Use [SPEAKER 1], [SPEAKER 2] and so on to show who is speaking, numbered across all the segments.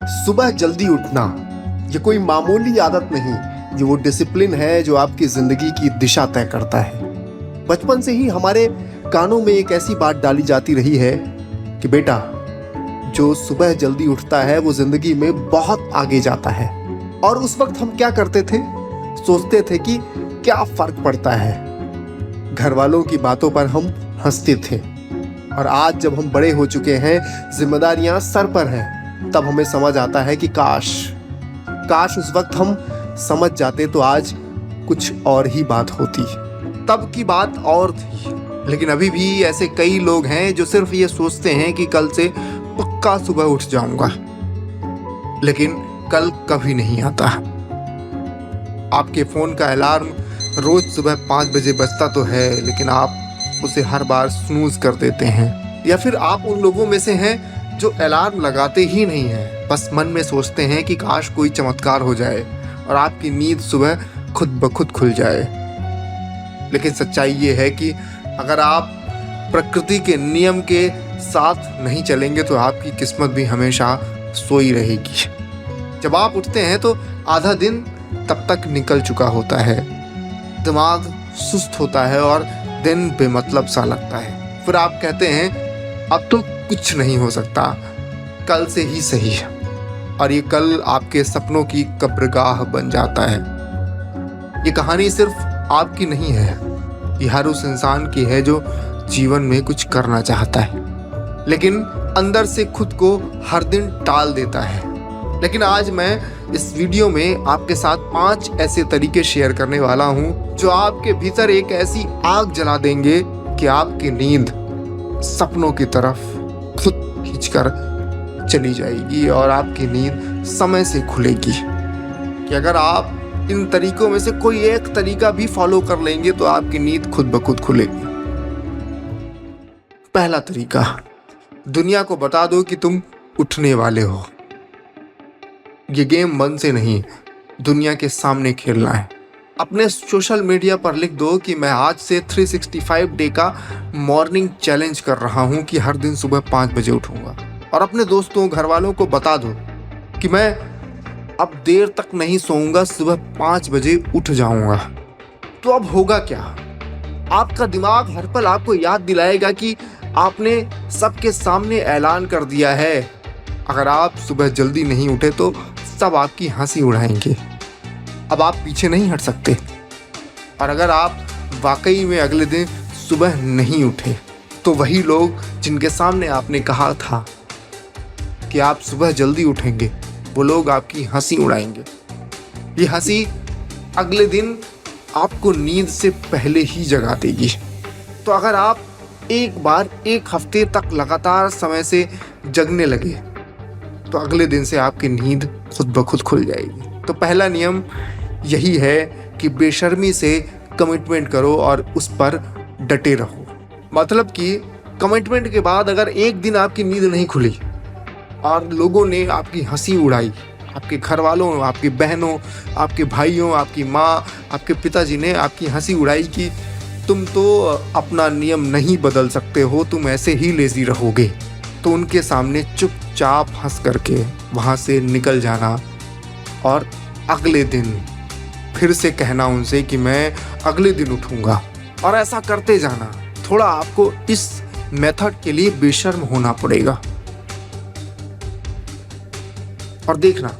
[SPEAKER 1] सुबह जल्दी उठना ये कोई मामूली आदत नहीं, ये वो डिसिप्लिन है जो आपकी जिंदगी की दिशा तय करता है। बचपन से ही हमारे कानों में एक ऐसी बात डाली जाती रही है कि बेटा, जो सुबह जल्दी उठता है वो जिंदगी में बहुत आगे जाता है। और उस वक्त हम क्या करते थे? सोचते थे कि क्या फर्क पड़ता है। घर वालों की बातों पर हम हंसते थे। और आज जब हम बड़े हो चुके हैं, जिम्मेदारियां सर पर हैं, तब हमें समझ आता है कि काश उस वक्त हम समझ जाते तो आज कुछ और ही बात होती। तब की बात और थी। लेकिन अभी भी ऐसे कई लोग हैं जो सिर्फ ये सोचते हैं कि कल से पक्का सुबह उठ जाऊंगा, लेकिन कल कभी नहीं आता। आपके फोन का अलार्म रोज सुबह 5 बजे बजता तो है, लेकिन आप उसे हर बार स्नूज कर देते हैं। या फिर आप उन लोगों में से हैं जो अलार्म लगाते ही नहीं है, बस मन में सोचते हैं कि काश कोई चमत्कार हो जाए और आपकी नींद सुबह खुद ब खुद खुल जाए। लेकिन सच्चाई ये है कि अगर आप प्रकृति के नियम के साथ नहीं चलेंगे तो आपकी किस्मत भी हमेशा सोई रहेगी। जब आप उठते हैं तो आधा दिन तब तक निकल चुका होता है, दिमाग सुस्त होता है और दिन बेमतलब सा लगता है। फिर आप कहते हैं अब तो कुछ नहीं हो सकता, कल से ही सही। और ये कल आपके सपनों की कब्रगाह बन जाता है। ये कहानी सिर्फ आपकी नहीं है, ये हर उस इंसान की है जो जीवन में कुछ करना चाहता है, लेकिन अंदर से खुद को हर दिन टाल देता है। लेकिन आज मैं इस वीडियो में आपके साथ 5 ऐसे तरीके शेयर करने वाला हूं जो आपके भीतर एक ऐसी आग जला देंगे कि आपकी नींद सपनों की तरफ खुद खींचकर चली जाएगी और आपकी नींद समय से खुलेगी। कि अगर आप इन तरीकों में से कोई एक तरीका भी फॉलो कर लेंगे तो आपकी नींद खुद ब खुद खुलेगी। पहला तरीका, दुनिया को बता दो कि तुम उठने वाले हो। ये गेम मन से नहीं, दुनिया के सामने खेलना है। अपने सोशल मीडिया पर लिख दो कि मैं आज से 365 डे का मॉर्निंग चैलेंज कर रहा हूं कि हर दिन सुबह 5 बजे उठूंगा। और अपने दोस्तों, घर वालों को बता दो कि मैं अब देर तक नहीं सोऊंगा, सुबह 5 बजे उठ जाऊंगा। तो अब होगा क्या? आपका दिमाग हर पल आपको याद दिलाएगा कि आपने सबके सामने ऐलान कर दिया है। अगर आप सुबह जल्दी नहीं उठे तो सब आपकी हंसी उड़ाएंगे। अब आप पीछे नहीं हट सकते। और अगर आप वाकई में अगले दिन सुबह नहीं उठे तो वही लोग जिनके सामने आपने कहा था कि आप सुबह जल्दी उठेंगे, वो लोग आपकी हंसी उड़ाएंगे। ये हंसी अगले दिन आपको नींद से पहले ही जगा देगी। तो अगर आप एक बार 1 हफ्ते तक लगातार समय से जगने लगे तो अगले दिन से आपकी नींद खुद ब खुद खुल जाएगी। तो पहला नियम यही है कि बेशर्मी से कमिटमेंट करो और उस पर डटे रहो। मतलब कि कमिटमेंट के बाद अगर एक दिन आपकी नींद नहीं खुली और लोगों ने आपकी हंसी उड़ाई, आपके घर वालों, आपकी बहनों, आपके भाइयों, आपकी माँ, आपके पिताजी ने आपकी हंसी उड़ाई कि तुम तो अपना नियम नहीं बदल सकते हो, तुम ऐसे ही लेजी रहोगे, तो उनके सामने चुपचाप हंस करके वहाँ से निकल जाना और अगले दिन फिर से कहना उनसे कि मैं अगले दिन उठूंगा। और ऐसा करते जाना। थोड़ा आपको इस मेथड के लिए बेशर्म होना पड़ेगा। और देखना,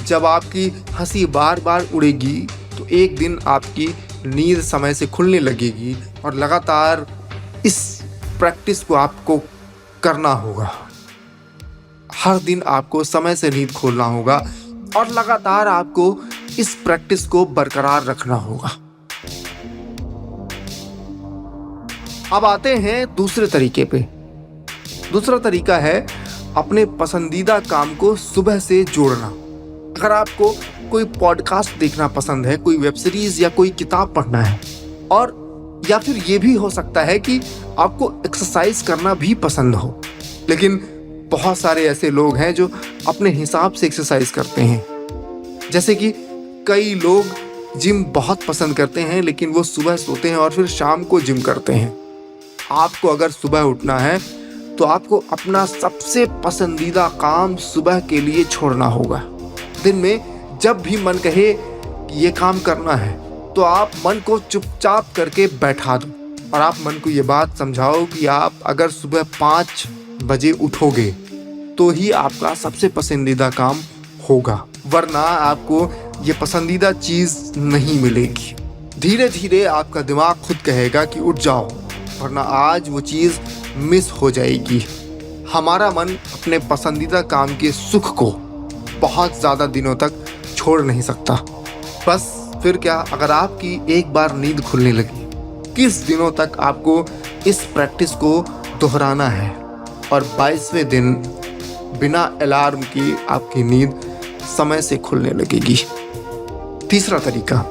[SPEAKER 1] जब आपकी हंसी बार बार उड़ेगी तो एक दिन आपकी नींद समय से खुलने लगेगी। और लगातार इस प्रैक्टिस को आपको करना होगा। हर दिन आपको समय से नींद खोलना होगा और लगातार आपको इस प्रैक्टिस को बरकरार रखना होगा। अब आते हैं दूसरे तरीके पे। दूसरा तरीका है अपने पसंदीदा काम को सुबह से जोड़ना। अगर आपको कोई पॉडकास्ट देखना पसंद है, कोई वेब सीरीज या कोई किताब पढ़ना है, और या फिर ये भी हो सकता है कि आपको एक्सरसाइज करना भी पसंद हो, लेकिन बहुत सारे ऐसे लोग हैं जो अपने हिसाब से एक्सरसाइज करते हैं। जैसे कि कई लोग जिम बहुत पसंद करते हैं, लेकिन वो सुबह सोते हैं और फिर शाम को जिम करते हैं। आपको अगर सुबह उठना है तो आपको अपना सबसे पसंदीदा काम सुबह के लिए छोड़ना होगा। दिन में जब भी मन कहे कि ये काम करना है तो आप मन को चुपचाप करके बैठा दो और आप मन को ये बात समझाओ कि आप अगर सुबह 5 बजे उठोगे तो ही आपका सबसे पसंदीदा काम होगा, वरना आपको ये पसंदीदा चीज़ नहीं मिलेगी। धीरे धीरे आपका दिमाग खुद कहेगा कि उठ जाओ, वरना आज वो चीज़ मिस हो जाएगी। हमारा मन अपने पसंदीदा काम के सुख को बहुत ज़्यादा दिनों तक छोड़ नहीं सकता। बस फिर क्या, अगर आपकी एक बार नींद खुलने लगी, किस दिनों तक आपको इस प्रैक्टिस को दोहराना है और 22वें दिन बिना अलार्म की आपकी नींद समय से खुलने लगेगी। तीसरा तरीका,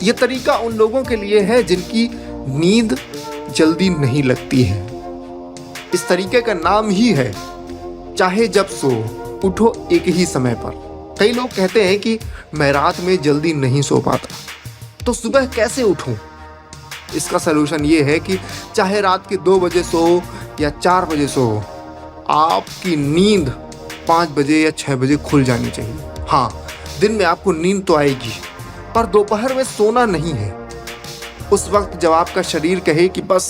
[SPEAKER 1] ये तरीका उन लोगों के लिए है जिनकी नींद जल्दी नहीं लगती है। इस तरीके का नाम ही है चाहे जब सो उठो एक ही समय पर। कई लोग कहते हैं कि मैं रात में जल्दी नहीं सो पाता, तो सुबह कैसे उठूं? इसका सलूशन ये है कि चाहे रात के 2 बजे सो या 4 बजे सो, आपकी नींद 5 बजे या 6 बजे खुल जानी चाहिए। हाँ, दिन में आपको नींद तो आएगी, पर दोपहर में सोना नहीं है। उस वक्त जब आपका शरीर कहे कि बस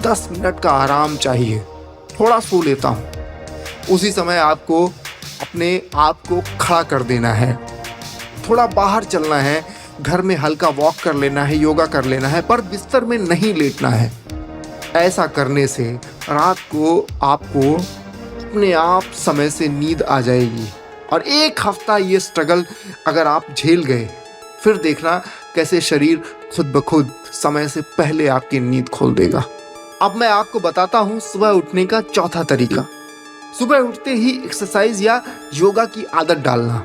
[SPEAKER 1] 10 मिनट का आराम चाहिए, थोड़ा सो लेता हूँ, उसी समय आपको अपने आप को खड़ा कर देना है, थोड़ा बाहर चलना है, घर में हल्का वॉक कर लेना है, योगा कर लेना है, पर बिस्तर में नहीं लेटना है। ऐसा करने से रात को आपको अपने आप समय से नींद आ जाएगी और 1 हफ्ता ये स्ट्रगल अगर आप झेल गए, फिर देखना कैसे शरीर खुद ब खुद समय से पहले आपकी नींद खोल देगा। अब मैं आपको बताता हूँ सुबह उठने का चौथा तरीका। सुबह उठते ही एक्सरसाइज या योगा की आदत डालना।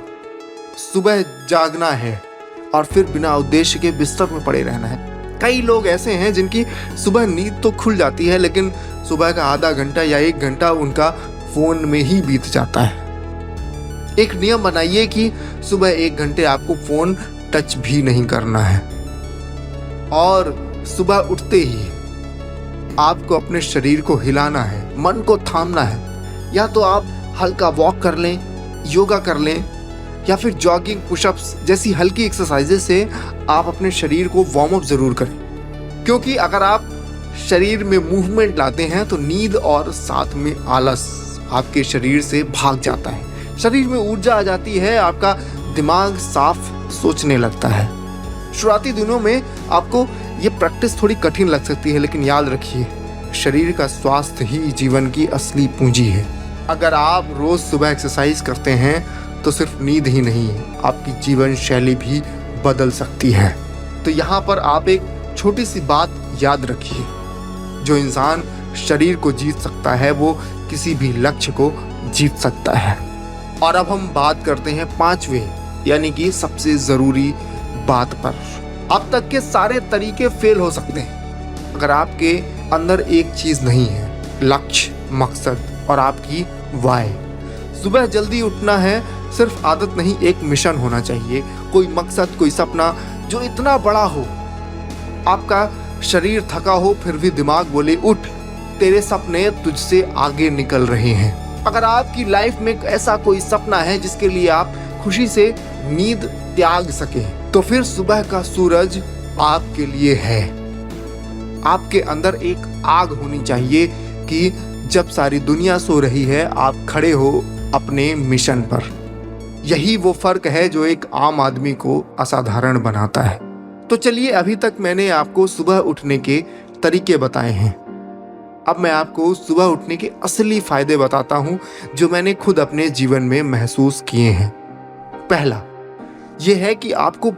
[SPEAKER 1] सुबह जागना है और फिर बिना उद्देश्य के बिस्तर में पड़े रहना है। कई लोग ऐसे हैं जिनकी सुबह नींद तो खुल जाती है, लेकिन सुबह का आधा घंटा या 1 घंटा उनका फोन में ही बीत जाता है। एक नियम बनाइए कि सुबह 1 घंटे आपको फोन टच भी नहीं करना है और सुबह उठते ही आपको अपने शरीर को हिलाना है, मन को थामना है। या तो आप हल्का वॉक कर लें, योगा कर लें, या फिर जॉगिंग, पुशअप्स जैसी हल्की एक्सरसाइजेज से आप अपने शरीर को वार्म अप ज़रूर करें, क्योंकि अगर आप शरीर में मूवमेंट लाते हैं तो नींद और साथ में आलस आपके शरीर से भाग जाता है। शरीर में ऊर्जा आ जाती है, आपका दिमाग साफ सोचने लगता है। शुरुआती दिनों में आपको ये प्रैक्टिस थोड़ी कठिन लग सकती है, लेकिन याद रखिए, शरीर का स्वास्थ्य ही जीवन की असली पूंजी है। अगर आप रोज सुबह एक्सरसाइज करते हैं तो सिर्फ नींद ही नहीं, आपकी जीवन शैली भी बदल सकती है। तो यहाँ पर आप एक छोटी सी बात याद रखिए, जो इंसान शरीर को जीत सकता है वो किसी भी लक्ष्य को जीत सकता है। और अब हम बात करते हैं 5वें यानी कि सबसे ज़रूरी बात पर। अब तक के सारे तरीके फेल हो सकते हैं अगर आपके अंदर एक चीज़ नहीं है, लक्ष्य, मकसद और आपकी वाय। सुबह जल्दी उठना है सिर्फ आदत नहीं, एक मिशन होना चाहिए, कोई मकसद, कोई सपना जो इतना बड़ा हो। आपका शरीर थका हो फिर भी दिमाग बोले उठ, तेरे सपने तुझसे आगे निकल रहे हैं। अगर आपकी लाइफ में ऐसा कोई सपना है जिसके लिए आप खुशी से नींद त्याग सके, तो फिर सुबह का सूरज आपके लिए है। आपके अंदर एक आग होनी चाहिए कि जब सारी दुनिया सो रही है आप खड़े हो अपने मिशन पर। यही वो फर्क है जो एक आम आदमी को असाधारण बनाता है। तो चलिए, अभी तक मैंने आपको सुबह उठने के तरीके बताए हैं। अब मैं आपको सुबह उठने के असली फायदे बताता हूं जो मैंने खुद अपने जीवन में महसूस किए हैं। पहला ये है कि आपको